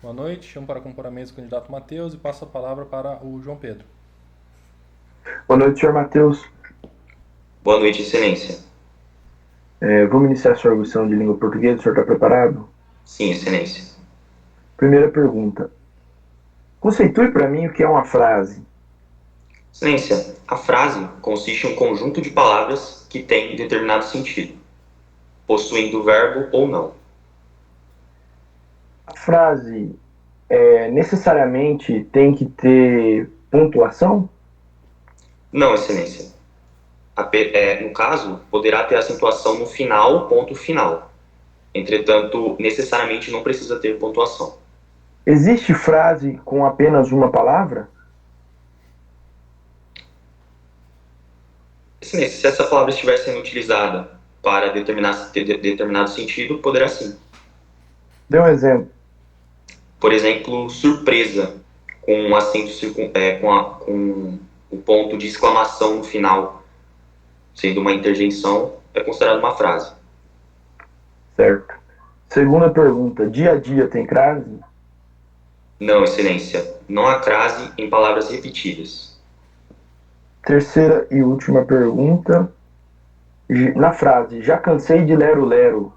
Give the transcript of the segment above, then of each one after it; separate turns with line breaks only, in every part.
Boa noite, chamo para compor a mesa o candidato Matheus e passo a palavra para o João Pedro.
Boa noite, senhor Matheus.
Boa noite, Excelência.
Vamos iniciar a sua arguição de língua portuguesa. O senhor está preparado?
Sim, Excelência.
Primeira pergunta. Conceitue para mim o que é uma frase.
Excelência, a frase consiste em um conjunto de palavras que tem determinado sentido, possuindo verbo ou não.
A frase necessariamente tem que ter pontuação?
Não, Excelência. No caso, poderá ter acentuação no final, ponto final. Entretanto, necessariamente não precisa ter pontuação.
Existe frase com apenas uma palavra?
Excelência, se essa palavra estiver sendo utilizada para determinado sentido, poderá sim.
Dê um exemplo.
Por exemplo, surpresa, com um acento com o ponto de exclamação no final, sendo uma interjeição, é considerado uma frase.
Certo. Segunda pergunta. Dia a dia tem crase?
Não, Excelência, não há crase em palavras repetidas.
Terceira e última pergunta. Na frase, já cansei de lero-lero.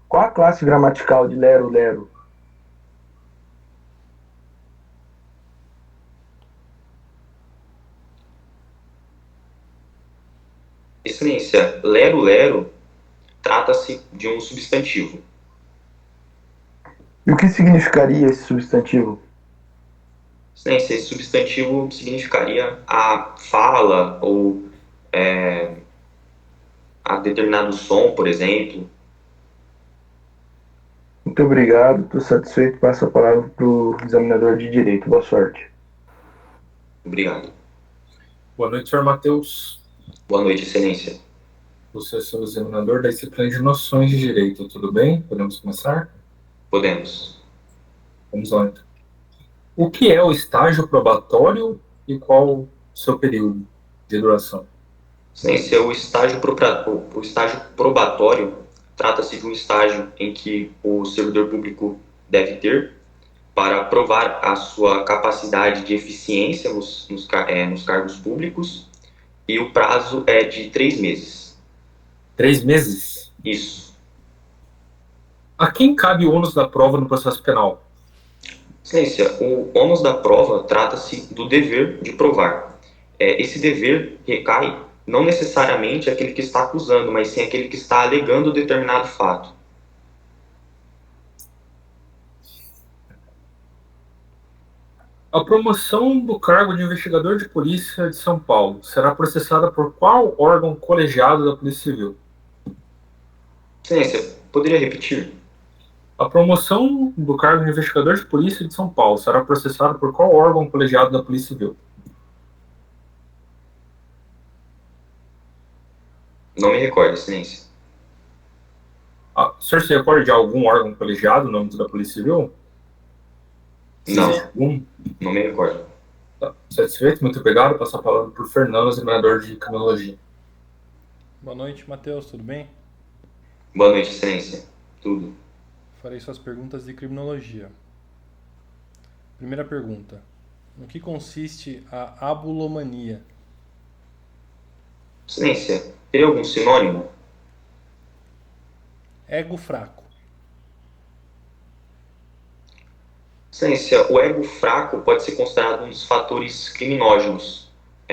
Qual a classe gramatical de lero-lero?
Excelência, lero-lero trata-se de um substantivo.
E o que significaria esse substantivo?
Excelência, esse substantivo significaria a fala ou é, a determinado som, por exemplo.
Muito obrigado, estou satisfeito. Passo a palavra para o examinador de direito. Boa sorte.
Obrigado.
Boa noite, senhor Matheus.
Boa noite, Excelência.
Você é o examinador da disciplina de noções de direito, tudo bem? Podemos começar?
Podemos.
Vamos lá, então. O que é o estágio probatório e qual o seu período de duração?
Excelência, o estágio probatório trata-se de um estágio em que o servidor público deve ter para provar a sua capacidade de eficiência nos cargos públicos, e o prazo é de 3 meses.
3 meses?
Isso.
A quem cabe o ônus da prova no processo penal?
Excelência, o ônus da prova trata-se do dever de provar. Esse dever recai não necessariamente aquele que está acusando, mas sim aquele que está alegando determinado fato.
A promoção do cargo de investigador de polícia de São Paulo será processada por qual órgão colegiado da Polícia Civil?
Excelência, poderia repetir?
A promoção do cargo de investigador de polícia de São Paulo será processada por qual órgão colegiado da Polícia Civil?
Não me recordo, Excelência.
O senhor se recorda de algum órgão colegiado no âmbito da Polícia Civil? Se existe
Não,
algum?
não me recordo.
Tá. Satisfeito? Muito obrigado. Passo a palavra para o Fernando, examinador de criminologia.
Boa noite, Matheus, tudo bem?
Boa noite, Excelência. Tudo.
Farei suas perguntas de criminologia. Primeira pergunta. No que consiste a abulomania?
Excelência, teria algum sinônimo?
Ego fraco.
Excelência, o ego fraco pode ser considerado um dos fatores criminógenos,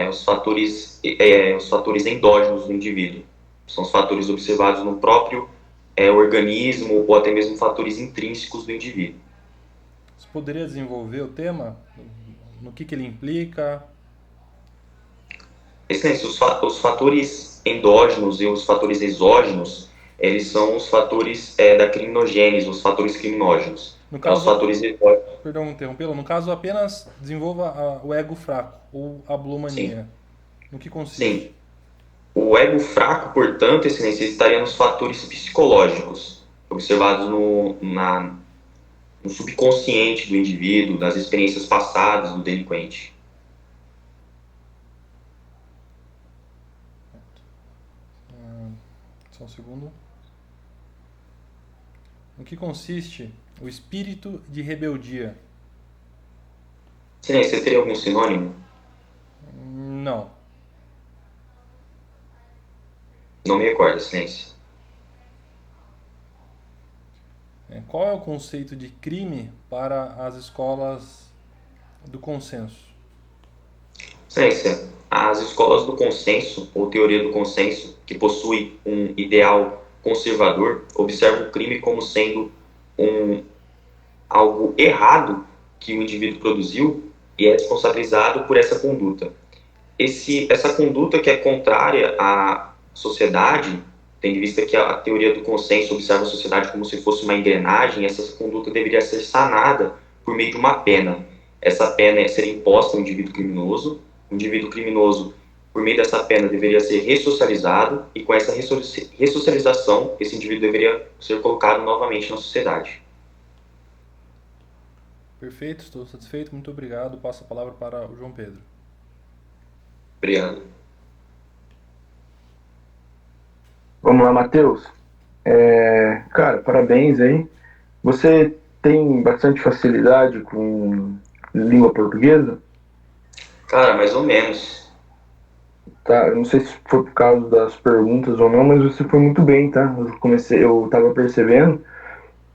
os fatores endógenos do indivíduo. São os fatores observados no próprio organismo ou até mesmo fatores intrínsecos do indivíduo.
Você poderia desenvolver o tema? No que ele implica?
Excelência, os fatores endógenos e os fatores exógenos, eles são os fatores da criminogênese, os fatores criminógenos.
No
Os
caso,
fatores exógenos,
perdão interrompê-lo, no caso apenas desenvolva o ego fraco ou
sim,
abulomania. No que
sim.
consiste?
O ego fraco, portanto, Excelência, estaria nos fatores psicológicos, observados no subconsciente do indivíduo, das experiências passadas do delinquente.
Só um segundo. No que consiste o espírito de rebeldia?
Excelência, você teria algum sinônimo?
Não.
Não me recordo, Excelência.
Qual é o conceito de crime para as escolas do consenso?
Excelência, as escolas do consenso, ou teoria do consenso, que possui um ideal conservador, observam o crime como sendo algo errado que o indivíduo produziu e é responsabilizado por essa conduta. Essa conduta que é contrária à sociedade, tendo em vista que a teoria do consenso observa a sociedade como se fosse uma engrenagem, essa conduta deveria ser sanada por meio de uma pena. Essa pena seria imposta ao indivíduo criminoso. O indivíduo criminoso, por meio dessa pena, deveria ser ressocializado, e com essa ressocialização, esse indivíduo deveria ser colocado novamente na sociedade.
Perfeito, estou satisfeito, muito obrigado. Passo a palavra para o João Pedro.
Obrigado.
Vamos lá, Matheus. Cara, parabéns aí. Você tem bastante facilidade com língua portuguesa?
Cara, mais ou menos.
Tá, eu não sei se foi por causa das perguntas ou não, mas você foi muito bem, tá? Eu tava percebendo,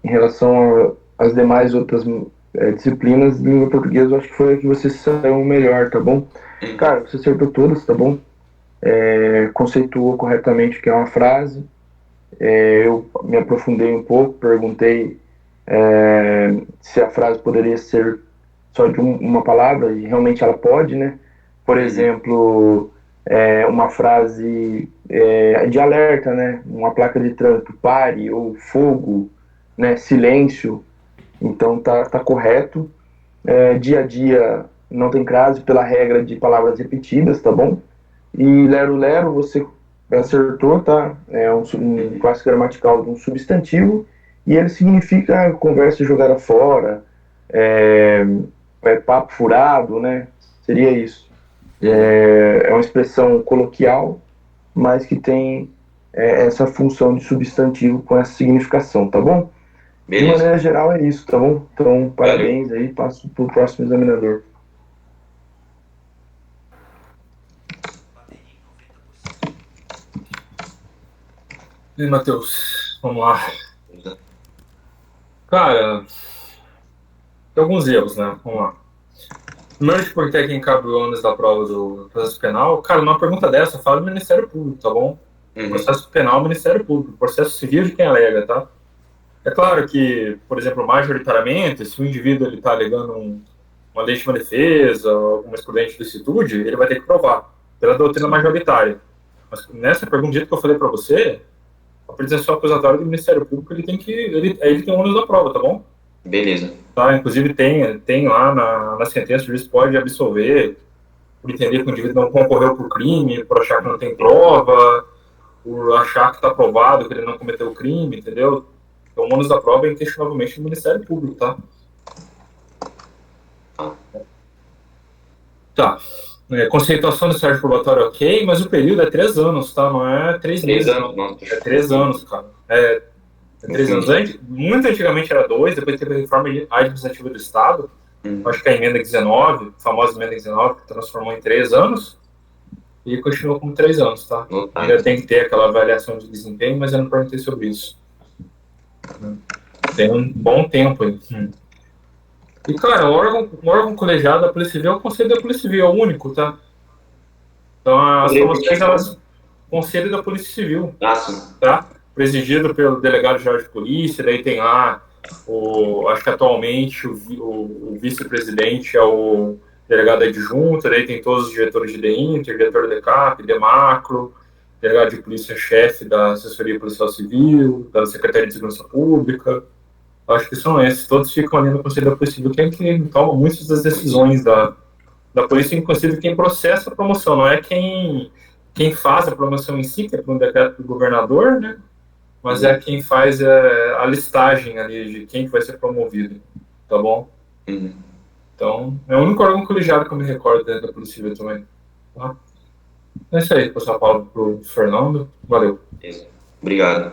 em relação às demais outras disciplinas de língua portuguesa, eu acho que foi a que você saiu melhor, tá bom? Cara, você acertou todas, tá bom? Conceituou corretamente o que é uma frase. Eu me aprofundei um pouco, perguntei se a frase poderia ser só de uma palavra, e realmente ela pode, né? Por exemplo, uma frase de alerta, né? Uma placa de trânsito, pare, ou fogo, né? Silêncio. Então tá correto. Dia a dia não tem crase pela regra de palavras repetidas, tá bom? E lero-lero, você acertou, tá? É um clássico gramatical de um substantivo, e ele significa conversa jogada fora, papo furado, né? Seria isso. É uma expressão coloquial, mas que tem essa função de substantivo com essa significação, tá bom?
Beleza.
De maneira geral é isso, tá bom? Então, parabéns aí, passo pro próximo examinador.
E aí, Matheus, vamos lá. Cara, tem alguns erros, né? Vamos lá. Primeiro, por que quem cabe o ônus da prova do processo penal? Cara, numa pergunta dessa, fala do Ministério Público, tá bom? Processo penal, Ministério Público. Processo civil de quem alega, tá? É claro que, por exemplo, majoritariamente, se o indivíduo está alegando uma legítima defesa, alguma excludente de licitude, ele vai ter que provar pela doutrina majoritária. Mas nessa pergunta que eu falei para você, a pretensão acusatória do Ministério Público, ele tem o ônus da prova, tá bom?
Beleza.
Tá? Inclusive tem lá na sentença, o juiz pode absolver por entender que o indivíduo não concorreu por crime, por achar que não tem prova, por achar que está provado que ele não cometeu o crime, entendeu? Então, o ônus da prova é inquestionavelmente do Ministério Público, tá? Tá. Conceituação do estágio probatório, ok, mas o período é 3 anos, tá? Não é 3 meses.
3 anos, não.
É 3 anos, cara. É 3 anos. Muito antigamente era 2, depois teve a reforma administrativa do Estado. Acho que a emenda 19, a famosa emenda 19, que transformou em 3 anos. E continuou como 3 anos, tá? Ainda tem que ter aquela avaliação de desempenho, mas eu não perguntei sobre isso. Tem um bom tempo aí. E, cara, o órgão colegiado da Polícia Civil é o Conselho da Polícia Civil, é o único, tá? Então, as promoções, elas... Conselho da Polícia Civil, tá? Presidido pelo delegado-geral de polícia, daí tem lá, acho que atualmente o vice-presidente é o delegado adjunto, daí tem todos os diretores de DEINTER, diretor do DECAP, DEMACRO, delegado de polícia-chefe da Assessoria Policial Civil, da Secretaria de Segurança Pública. Acho que são esses. Todos ficam ali no Conselho da Polícia Civil, quem toma muitas das decisões da polícia, inclusive quem processa a promoção. Não é quem faz a promoção em si, que é por um decreto do governador, né? Mas é quem faz a listagem ali de quem que vai ser promovido. Tá bom? Então, é o único órgão colegiado que eu me recordo dentro da Polícia Civil também. Tá? É isso aí, passar a palavra pro Fernando. Valeu.
Obrigado.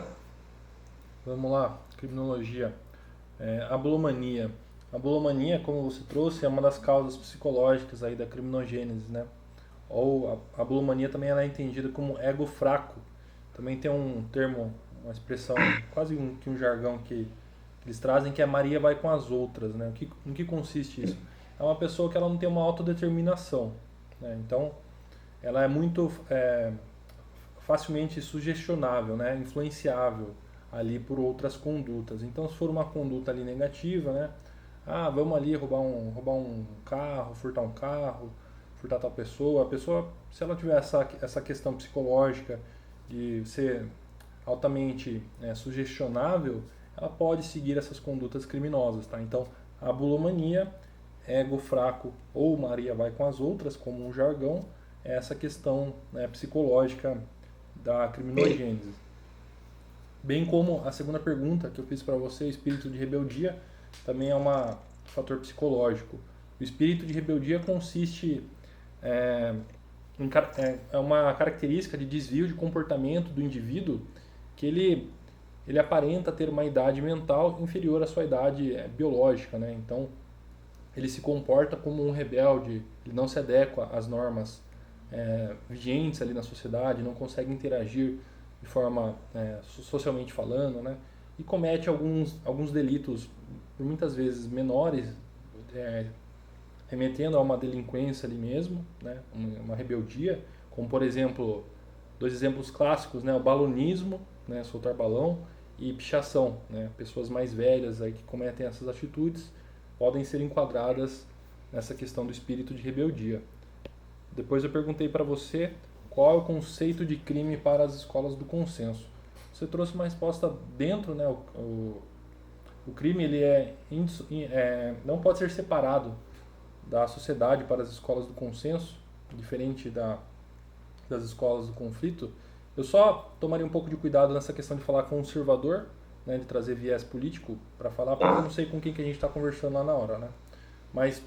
Vamos lá. criminologia. A bulomania. A bulomania, como você trouxe, é uma das causas psicológicas aí da criminogênese, né? Ou a bulomania também ela é entendida como ego fraco. Também tem um termo, uma expressão, quase que um jargão que eles trazem, que é Maria vai com as outras, né? Em que consiste isso? É uma pessoa que ela não tem uma autodeterminação, né? Então, ela é muito facilmente sugestionável, né? Influenciável ali por outras condutas. Então, se for uma conduta ali negativa, né? Vamos ali roubar um carro, furtar um carro, furtar tal pessoa. A pessoa, se ela tiver essa questão psicológica de ser altamente sugestionável, ela pode seguir essas condutas criminosas, tá? Então, a bulomania, ego fraco ou Maria vai com as outras, como um jargão, é essa questão, né, psicológica da criminogênese. Bem como a segunda pergunta que eu fiz para você, espírito de rebeldia, também é um fator psicológico. O espírito de rebeldia consiste é uma característica de desvio de comportamento do indivíduo que ele aparenta ter uma idade mental inferior à sua idade biológica, né? Então, ele se comporta como um rebelde, ele não se adequa às normas vigentes ali na sociedade, não consegue interagir de forma socialmente falando, né? E comete alguns delitos, por muitas vezes menores, remetendo a uma delinquência ali mesmo, né? Uma rebeldia, como por exemplo, 2 exemplos clássicos, né? O balonismo, né? Soltar balão, e pichação, né? Pessoas mais velhas aí que cometem essas atitudes podem ser enquadradas nessa questão do espírito de rebeldia. Depois eu perguntei para você qual é o conceito de crime para as escolas do consenso. Você trouxe uma resposta dentro, né? O crime ele não pode ser separado da sociedade para as escolas do consenso, diferente das escolas do conflito. Eu só tomaria um pouco de cuidado nessa questão de falar conservador, né, de trazer viés político para falar, porque eu não sei com quem que a gente está conversando lá na hora, né? Mas,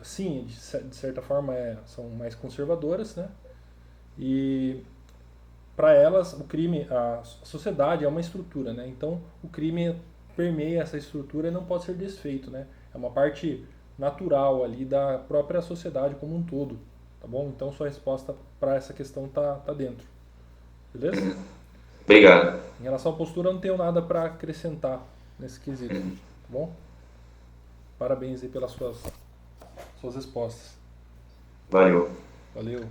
sim, de certa forma são mais conservadoras, né? E para elas o crime, a sociedade é uma estrutura, né? Então o crime permeia essa estrutura e não pode ser desfeito, né? É uma parte natural ali da própria sociedade como um todo, tá bom? Então sua resposta para essa questão tá dentro, beleza?
Obrigado.
Em relação à postura, eu não tenho nada para acrescentar nesse quesito, tá bom? Parabéns aí pelas suas respostas.
Valeu.
Valeu.